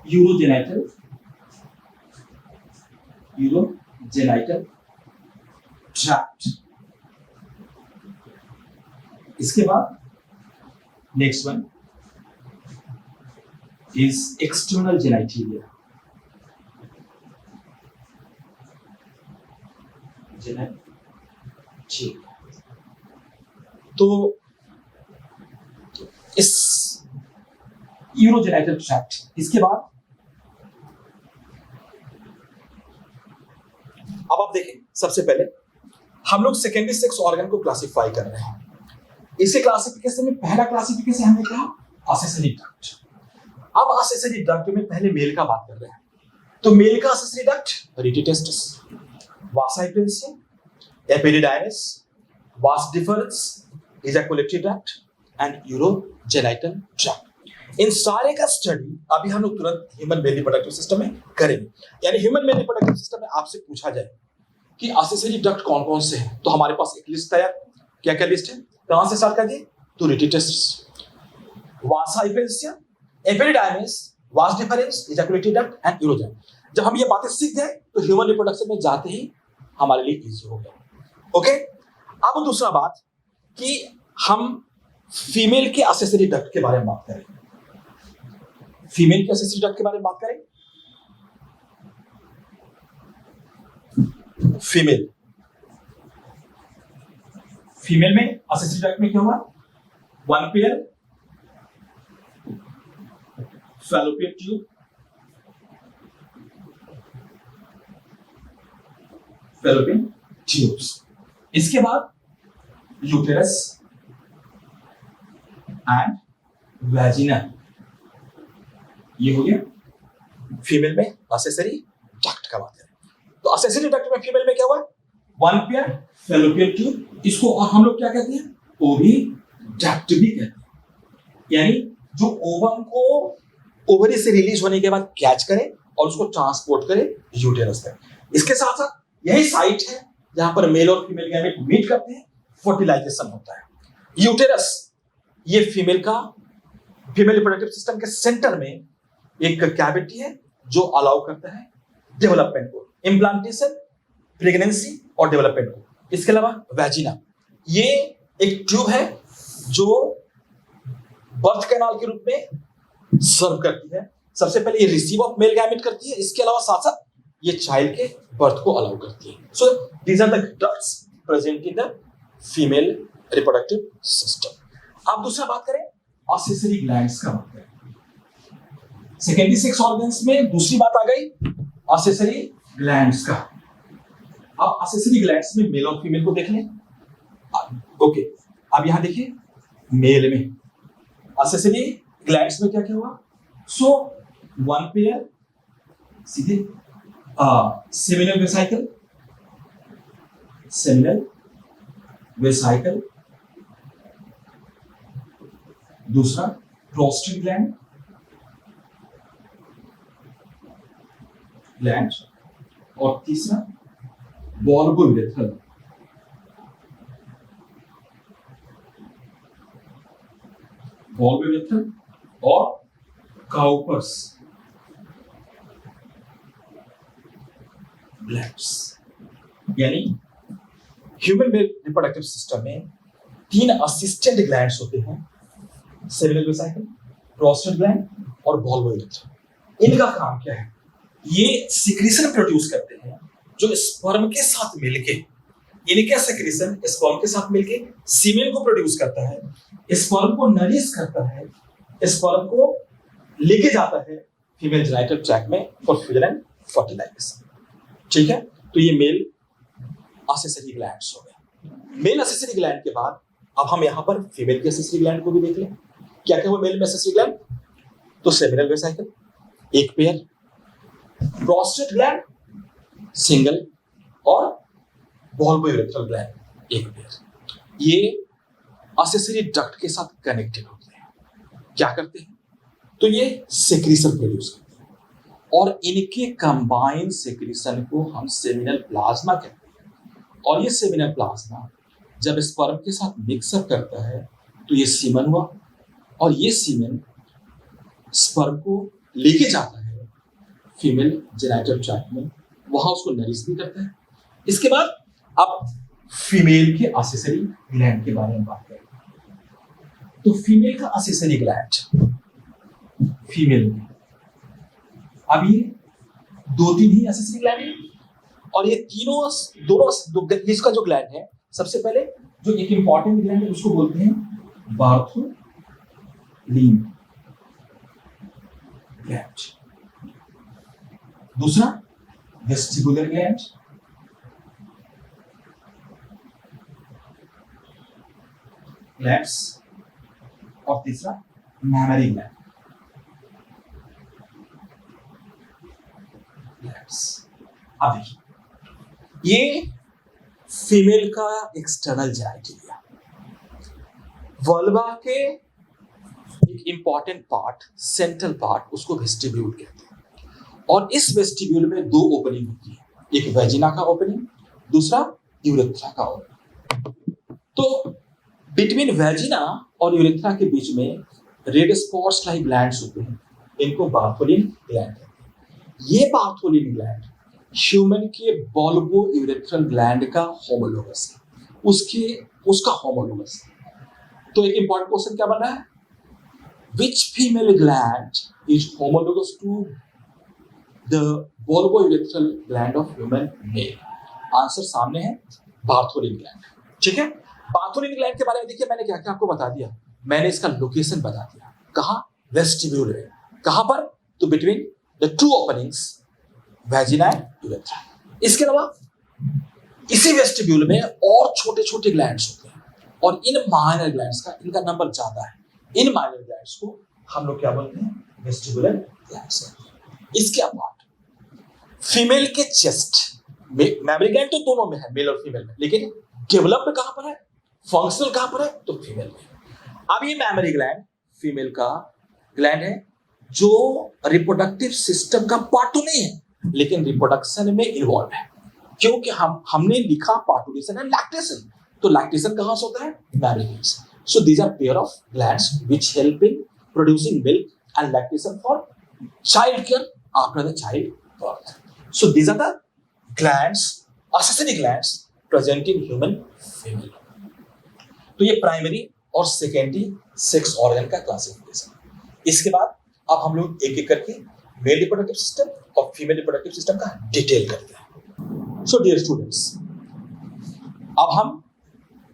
urogenital, urogenital tract। इसके बाद next one is external genitalia, तो इस यूरोजेनाइटल ट्रैक्ट, इसके बाद अब आप देखें सबसे पहले हम लोग सेकेंडरी सेक्स ऑर्गन को क्लासिफाई कर रहे हैं। इसी क्लासिफिकेशन में पहला क्लासिफिकेशन हमने कहा एक्सेसरी डक्ट। अब एक्सेसरी डक्ट में पहले मेल का बात कर रहे हैं, तो मेल का accessory duct rete testis, vasa efferentia, epididymis, vas deferens, ejaculatory duct and urogenital tract. इन सारे का स्टडी अभी हम लोग तुरंत ह्यूमन मेल रिप्रोडक्टिव सिस्टम में करेंगे। यानी ह्यूमन मेल रिप्रोडक्टिव सिस्टम में आपसे पूछा जाए कि एक्सेसरी डक्ट कौन कौन से हैं, तो हमारे पास एक लिस्ट तैयार। क्या क्या लिस्ट है, कहां से स्टार्ट करिए, तो rete testis, vasa efferentia, epididymis, vas deferens, ejaculatory duct and urogenital. जब हम ये बातें सीख गए तो ह्यूमन रिप्रोडक्शन में जाते ही हमारे लिए इजी हो गया। ओके, अब दूसरा बात कि हम फीमेल के एक्सेसरी डक्ट के बारे में बात करें। फीमेल के एक्सेसरी डक्ट के बारे में बात करें। फीमेल फीमेल में एक्सेसरी डक्ट में क्या हुआ, one pair fallopian tube, fallopian tubes, इसके बाद यूटेरस एंड वैजिना। ये हो गया फीमेल में एक्सेसरी डक्ट का बात करें। तो एक्सेसरी डक्ट में फीमेल में क्या हुआ, वन पेयर फैलोपियन ट्यूब, इसको और हम लोग क्या कहते हैं, ओवी डक्ट भी कहते हैं। यानी जो ओवम को ओवरी से रिलीज होने के बाद कैच करे और उसको ट्रांसपोर्ट करे यूटेरस तक। इसके साथ साथ यही साइट है जहां पर मेल और फीमेल गैमेट मीट करते हैं, फर्टिलाइजेशन होता है। यूटेरस ये फीमेल रिप्रोडक्टिव सिस्टम के सेंटर में एक कैविटी है जो अलाउ करता है डेवलपमेंट को, इम्प्लांटेशन, प्रेगनेंसी और डेवलपमेंट को। इसके अलावा वैजिना ये एक ट्यूब है जो बर्थ कैनाल के रूप में सर्व करती है। सबसे पहले ये रिसीव ऑफ मेल गैमेट करती है, इसके अलावा साथ साथ ये चाइल्ड के बर्थ को अलाउ करती है। So these are the ducts present in the female reproductive system. अब दूसरा बात करें एक्सेसरी ग्लैंड्स का बात करें। सेकेंडरी सेक्स ऑर्गन्स में दूसरी बात आ गई असेसरी ग्लैंड्स का। अब असेसरी ग्लैंड्स में मेल और फीमेल को देख लें। ओके, अब यहां देखिए मेल में असेसरी ग्लैंड्स में क्या क्या हुआ। सो वन पेयर सीधे सेमिनल वेसाइकल, सेमिनल वेसाइकल, दूसरा प्रोस्टेट ग्लैंड, ग्लैंड, और तीसरा बॉल्बोयूरेथ्रल, बॉल्बोयूरेथ्रल और काउपर्स ग्लैंड्स। यानी ह्यूमन रिप्रोडक्टिव सिस्टम में 3 असिस्टेंट ग्लैंड्स होते हैं, सेमिनल वेसाइकल, प्रोस्टेट ग्लैंड और बॉल्बोयूरेथ्रल। इनका काम क्या है? ये सिक्रीशन प्रोड्यूस करते हैं जो स्पर्म के साथ मिलके, इनका सिक्रीशन स्पर्म के साथ मिलके सीमेन को प्रोड्यूस करता है, स्पर्म को नरिश करता है, स्पर्म को लेके जाता है फीमेल जेनिटल ट्रैक्ट में फॉर फ्यूजन एंड फर्टिलाइजेशन। ठीक है, तो ये मेल असेसरी ग्लैंड्स हो गए। मेल असेसरी ग्लैंड के बाद अब हम यहां पर फीमेल की असेसरी ग्लैंड को भी देख लें। क्या क्या हुआ मेल में असेसरी ग्लैंड? तो सेमिनल वेसाइकल एक पेयर, प्रोस्टेट ग्लैंड सिंगल और बॉल्बोयूरेथ्रल ग्लैंड एक पेयर। ये असेसरी डक्ट के साथ कनेक्टेड होते हैं। क्या करते हैं? तो ये सेक्रीशन प्रोड्यूस करते हैं और इनके कंबाइन सेक्रीशन को हम सेमिनल प्लाज्मा कहते हैं। और ये सेमिनल प्लाज्मा जब स्पर्म के साथ मिक्सअप करता है तो ये सीमन हुआ, और ये सीमन स्पर्म को लेके जाता है फीमेल जेनिटल ट्रैक्ट में, वहां उसको नरिश भी करता है। इसके बाद अब फीमेल के असेसरी ग्लैंड के बारे में बात करें। तो फीमेल का असेसरी ग्लैंड फीमेल में अब ये 2-3 ही असेसरी ग्लैंड है, और ये दोनों इसका जो ग्लैंड है, सबसे पहले जो एक इंपॉर्टेंट ग्लैंड है उसको बोलते हैं बार्थोलिन ग्लैंड, दूसरा वेस्टिबुलर ग्लैंड, ग्लैंड्स, और तीसरा मैमरी ग्लैंड, ग्लैंड्स। अब देखिए ये फीमेल का एक्सटर्नल जेनिटलिया, वल्वा के एक इंपॉर्टेंट पार्ट, सेंट्रल पार्ट, उसको वेस्टिब्यूल कहते हैं। और इस वेस्टिब्यूल में 2 ओपनिंग होती है, एक वेजिना का ओपनिंग, दूसरा यूरेथ्रा का ओपनिंग। तो बिटवीन वेजिना और यूरेथ्रा के बीच में रेड स्पॉट्स लाइक ग्लैंड्स होते हैं, इनको बार्थोलिन ग्लैंड कहते हैं। ये बार्थोलिन ग्लैंड ह्यूमन के बॉल्बोयूरेथ्रल ग्लैंड का होमोलोगस है, उसका होमोलोगस है। तो एक इंपॉर्टेंट क्वेश्चन क्या बन रहा है? Which female gland is homologous to the bulbourethral gland of human male? Answer सामने है, बार्थोलिन ग्लैंड। ठीक है, बार्थोलिन ग्लैंड के बारे में देखिए मैंने क्या क्या आपको बता दिया। मैंने इसका लोकेशन बता दिया, कहाँ? वेस्टिब्यूल में। कहाँ पर? तो between the 2 openings vagina and urethra. इसके अलावा इसी वेस्टिब्यूल में और छोटे छोटे ग्लैंड्स होते हैं, और इन माइनर ग्लैंड्स का इनका नंबर ज्यादा है। इन माइनर ग्लैंड्स को हम लोग क्या बोलते हैं? Vestibular glands. इसके अपार्ट फीमेल के चेस्ट में मैमरी ग्लैंड तो दोनों में है, मेल और फीमेल में, लेकिन डेवलप्ड कहां पर है, फंक्शनल कहां पर है? तो फीमेल में। अब ये मैमरी ग्लैंड फीमेल का ग्लैंड है जो रिप्रोडक्टिव सिस्टम का पार्ट तो नहीं है, लेकिन रिप्रोडक्शन में इन्वॉल्व है, क्योंकि हमने लिखा पार्टुलेशन एंड लैक्टेशन। तो लैक्टेशन कहां से होता है? Mammary gland. So these are pair of glands which help in producing milk and lactation for child care after the child birth. So these are the glands, accessory glands present in human female. तो ये primary और secondary sex organ का classification. इसके बाद अब हम लोग एक एक करके मेल रिप्रोडक्टिव सिस्टम और फीमेल रिप्रोडक्टिव सिस्टम का डिटेल करते हैं। सो डियर स्टूडेंट्स, अब हम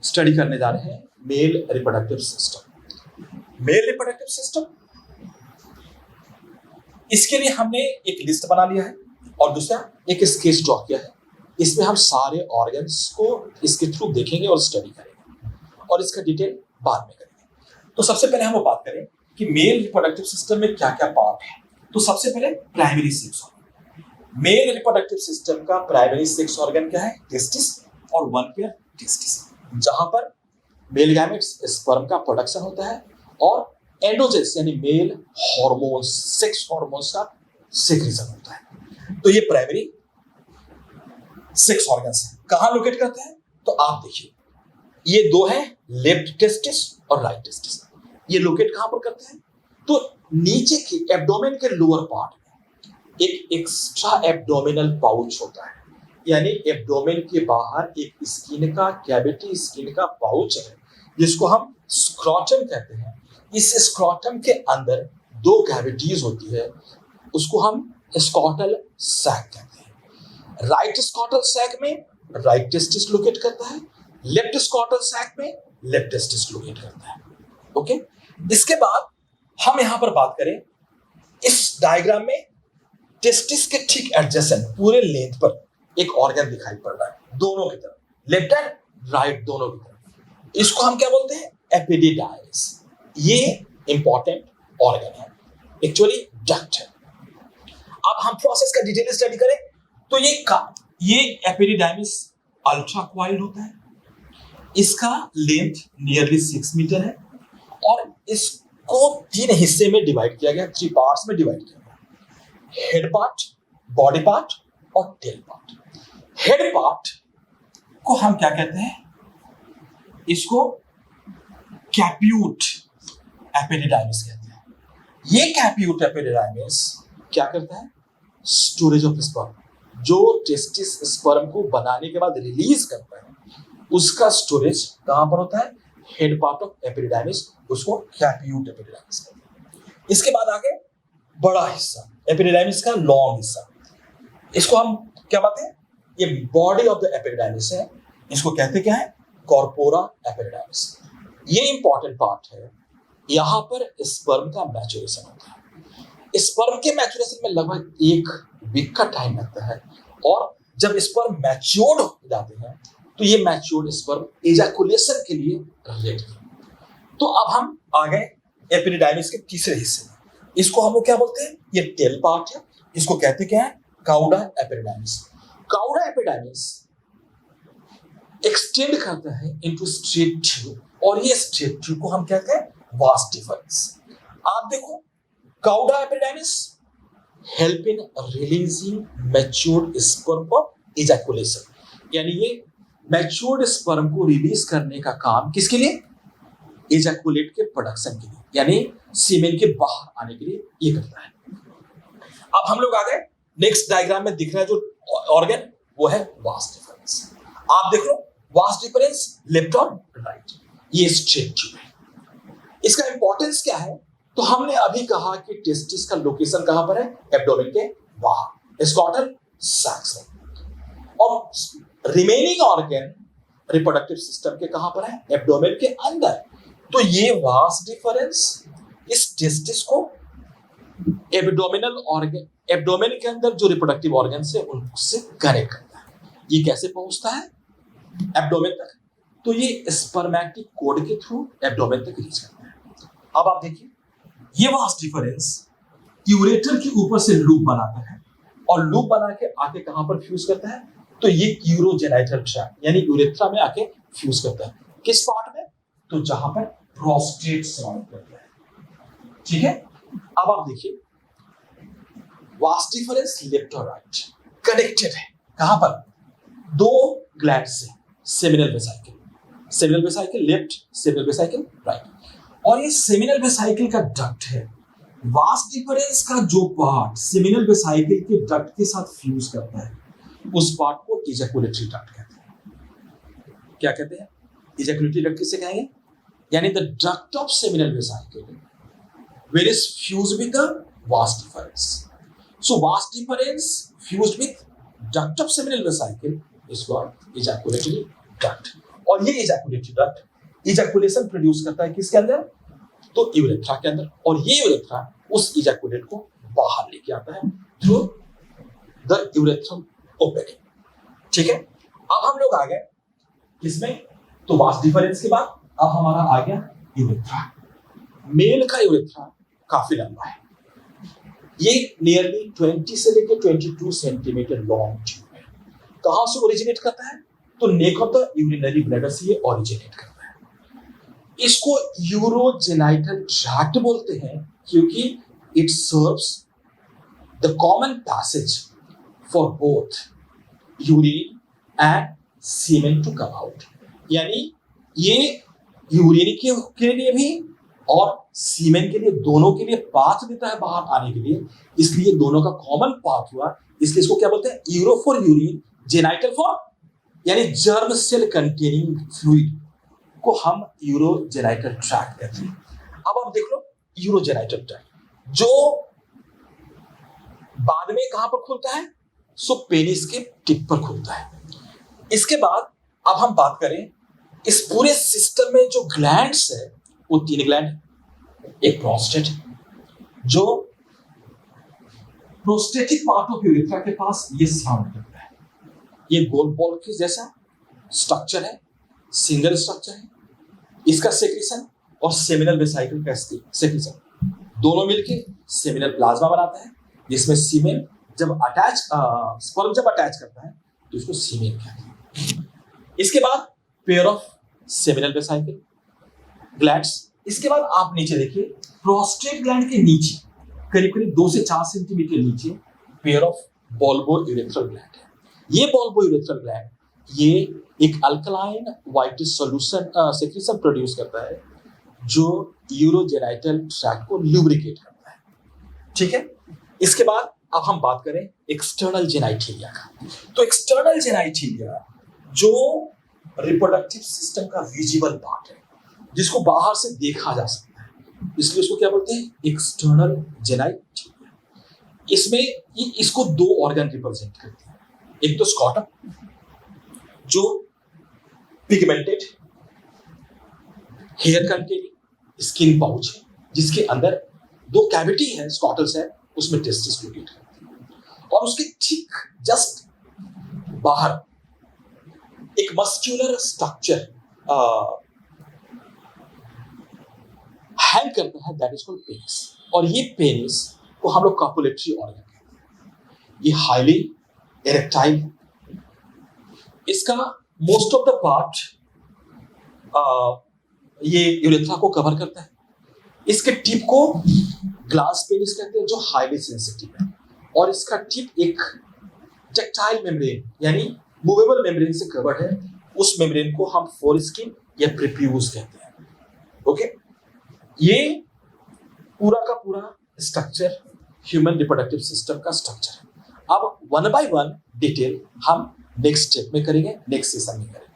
स्टडी करने जा रहे हैं male reproductive system. Male reproductive system, इसके लिए हमने एक लिस्ट बना लिया है और दूसरा एक स्केच ड्रॉ किया है। इसमें हम सारे ऑर्गन्स को इसके थ्रू देखेंगे और स्टडी करेंगे और इसका डिटेल बाद में करेंगे। तो सबसे पहले हम बात करें कि मेल रिप्रोडक्टिव सिस्टम में क्या क्या पार्ट है। तो सबसे पहले primary sex organ. Male reproductive system का प्राइमरी सेक्स ऑर्गन क्या है? टेस्टिस और वन पेयर टेस्टिस, जहां पर मेल गैमेट्स स्पर्म का प्रोडक्शन होता है और एंड्रोजेंस यानी मेल हार्मोन्स, सेक्स हार्मोन्स का सेक्रेशन होता है। तो ये प्राइमरी सेक्स ऑर्गन्स है। कहां लोकेट करते हैं? तो आप देखिए, ये दो है, लेफ्ट टेस्टिस और राइट टेस्टिस। ये लोकेट कहां पर करते हैं? तो नीचे के एब्डोमेन के लोअर पार्ट में एक एक्स्ट्रा एब्डोमिनल पाउच होता है, यानी एब्डोमेन के बाहर एक स्किन का कैविटी, स्किन का पाउच है जिसको हम स्क्रॉटम कहते हैं। इस स्क्रॉटम के अंदर दो कैविटीज होती है, उसको हम स्कॉटल सैक कहते हैं। राइट स्कॉटल सैक में राइट टेस्टिस लोकेट करता है, लेफ्ट स्कॉटल सैक में लेफ्ट टेस्टिस लोकेट करता है। ओके, इसके बाद हम यहां पर बात करें, इस डायग्राम में टेस्टिस के ठीक एडजेसेंट पूरे लेंथ पर एक ऑर्गन दिखाई पड़ रहा है, दोनों की तरफ, लेफ्ट एंड राइट दोनों की तरफ। इसको हम क्या बोलते हैं? एपिडिडाइमिस। ये इंपॉर्टेंट ऑर्गन है, एक्चुअली डक्ट है। अब हम प्रोसेस का डिटेल स्टडी करें तो ये एपिडिडाइमिस अल्ट्रा क्वाइल्ड होता है। इसका लेंथ नियरली 6 मीटर है और इसको 3 हिस्से में डिवाइड किया गया, 3 पार्ट्स में डिवाइड किया गया। हेड पार्ट, बॉडी पार्ट और टेल पार्ट। हेड पार्ट को हम क्या कहते हैं? इसको कैप्यूट एपिडिडाइमिस कहते हैं। ये कैप्यूट एपिडिडाइमिस क्या करता है? स्टोरेज ऑफ स्पर्म, जो टेस्टिस स्पर्म को बनाने के बाद रिलीज करता है, उसका स्टोरेज कहां पर होता है? हेड पार्ट ऑफ एपिडिडाइमिस, उसको कैप्यूट एपिडिडाइमिस कहते हैं। इसके बाद आगे बड़ा हिस्सा, एपिडिडाइमिस का लॉन्ग हिस्सा, इसको हम क्या बात है? ये बॉडी ऑफ द एपिडिडाइमिस है, इसको कहते क्या है? Corpora epididymis. ये इंपॉर्टेंट पार्ट है, यहां पर स्पर्म का मैच्योरेशन होता है। स्पर्म के मैच्योरेशन में लगभग 1 वीक का टाइम लगता है और जब स्पर्म मैच्योर्ड हो जाते हैं तो ये मैच्योर्ड स्पर्म एजाकुलेशन के लिए रेडी है। तो अब हम आ गए एपिडिडाइमिस के तीसरे हिस्से में, इसको हम लोग क्या बोलते हैं? ये टेल पार्ट है, इसको कहते क्या है? Cauda epididymis. Cauda epididymis extend करता है इनटू स्ट्रेट ट्यूब और ये स्ट्रेट ट्यूब को हम कहते हैं वास डिफरेंस। आप देखो, cauda epididymis help in releasing matured sperm for ejaculation, यानी ये मैच्योर्ड स्पर्म को रिलीज करने का काम किसके लिए? एजाकुलेट के प्रोडक्शन के लिए, यानी सीमेन के बाहर आने के लिए ये करता है। अब हम लोग आ गए नेक्स्ट डायग्राम में दिख रहा है जो ऑर्गन, वो है वास डिफरेंस। आप देख लो, वास डिफरेंस लेफ्ट और राइट, ये स्ट्रेट ट्यूब है। इसका इंपॉर्टेंस क्या है? तो हमने अभी कहा कि टेस्टिस का लोकेशन कहां पर है? एब्डोमेन के बाहर, स्कॉटल सैक्स में। और रिमेनिंग ऑर्गन रिप्रोडक्टिव सिस्टम के कहां पर है? एब्डोमेन के अंदर। तो ये वास डिफरेंस इस टेस्टिस को एब्डोमिनल ऑर्गन, एब्डोमेन के अंदर जो रिप्रोडक्टिव ऑर्गन्स है उनसे कनेक्ट करता है। ये कैसे पहुंचता है एब्डोमेन तक? तो ये स्पर्मैटिक कोड के थ्रू एब्डोमेन तक रीच करता है। अब आप देखिए, ये वास डिफरेंस यूरेटर के ऊपर से लूप बनाता है और लूप बना के आके कहां पर फ्यूज करता है? तो ये यूरोजेनाइटल ट्रैक्ट यानी यूरेथ्रा में आके फ्यूज करता है। किस पार्ट में? तो जहां पर प्रोस्टेट सराउंड करता है। ठीक है, अब आप देखिए, वास डिफरेंस लेफ्ट और राइट कनेक्टेड है। कहां पर? 2 ग्लैंड से, seminal vesicle, seminal vesicle left, seminal vesicle right. और ये सेमिनल वेसाइकल का डक्ट है। वास डिफरेंस का जो पार्ट सेमिनल वेसाइकल के डक्ट के साथ फ्यूज करता है, उस पार्ट को इजैकुलेटरी डक्ट कहते हैं। क्या कहते हैं? इजैकुलेटरी डक्ट किसे कहेंगे? यानी the duct of seminal vesicle where is fused with the vas deferens. So vas deferens fused with duct of seminal vesicle is called ejaculatory duct. और ये ejaculatory duct ejaculation produce करता है किसके अंदर? तो यूरेथ्रा के अंदर, और ये यूरेथ्रा उस ejaculate को बाहर लेके आता है थ्रू द यूरेथ्रम ओपनिंग। ठीक है, अब हम लोग आ गए किसमें, तो वास्ट डिफरेंस के बाद अब हमारा आ गया यूरेथ्रा। मेल का यूरेथ्रा काफी लंबा है, ये नियरली 20 से लेकर 22 सेंटीमीटर लॉन्ग ट्यूब है। कहां से ओरिजिनेट करता है, तो neck of the urinary bladder से ये ओरिजिनेट करता है। इसको यूरोजेनाइटल ट्रैक्ट बोलते हैं क्योंकि it serves the common passage for both urine and semen to come out, यानी ये यूरिन के लिए भी और सीमेन के लिए, दोनों के लिए पाथ देता है बाहर आने के लिए, इसलिए दोनों का कॉमन पाथ हुआ, इसलिए इसको क्या बोलते हैं, euro for urine, genital for यानी जर्म सेल कंटेनिंग फ्लूइड को हम यूरोजेनाइटल ट्रैक्ट कहते हैं। अब आप देख लो यूरोजेनाइटल ट्रैक्ट जो बाद में कहां पर खुलता है, सो पेनिस के टिप पर खुलता है। इसके बाद अब हम बात करें इस पूरे सिस्टम में जो ग्लैंड्स है वो 3 ग्लैंड है। एक प्रोस्टेट जो प्रोस्टेटिक पार्ट ऑफ यूरेथ्रा के पास ये साउंड करता है, ये गोल बॉल के जैसा स्ट्रक्चर है, सिंगल स्ट्रक्चर है, इसका सेक्रेशन और सेमिनल वेसिकल का सेक्रेशन दोनों मिलके सेमिनल प्लाज्मा बनाता है, जिसमें सीमेन जब अटैच स्पर्म जब अटैच करता है तो इसको सीमेन कहते हैं। इसके बाद pair of seminal vesicle glands. इसके बाद आप नीचे देखिए प्रोस्टेट ग्लैंड के नीचे करीब करीब 2 से 4 सेंटीमीटर नीचे pair of bulbo urethral gland है। ये बल्बो यूरेथ्रल ग्लैंड ये एक alkaline whitish solution secretion produce करता है जो यूरोजेनाइटल ट्रैक्ट को ल्यूब्रिकेट करता है। ठीक है, इसके बाद अब हम बात करें एक्सटर्नल जेनाइटेलिया का। तो एक्सटर्नल जेनाइटेलिया जो रिप्रोडक्टिव सिस्टम का विजिबल पार्ट है, जिसको बाहर से देखा जा सकता है, इसलिए उसको क्या बोलते हैं, एक्सटर्नल जेनाइटेलिया। इसमें इसको 2 ऑर्गन रिप्रेजेंट करते हैं, एक तो स्कॉटम जो pigmented hair containing skin pouch है, जिसके अंदर 2 कैविटी है, स्कॉटल्स है, उसमें टेस्टिस लोकेट करते हैं, और उसके ठीक जस्ट बाहर एक मस्क्यूलर स्ट्रक्चर हैंग करता है, दैट इज कॉल्ड पेनिस। और ये पेनिस को हम लोग कॉपुलेटरी ऑर्गन कहते हैं। ये हाईली इरेक्टाइल, इसका मोस्ट ऑफ द पार्ट ये यूरेथ्रा को कवर करता है। इसके टिप को ग्लास पेनिस कहते हैं जो हाईली सेंसिटिव है, और इसका टिप एक टेक्टाइल मेम्ब्रेन यानी मूवेबल मेम्ब्रेन से कवर्ड है। उस मेम्ब्रेन को हम फोरस्किन या प्रिप्यूज कहते हैं। ओके, ये पूरा का पूरा स्ट्रक्चर ह्यूमन रिप्रोडक्टिव सिस्टम का स्ट्रक्चर है। अब 1 बाय 1 डिटेल हम नेक्स्ट स्टेप में करेंगे, नेक्स्ट सेशन में करेंगे।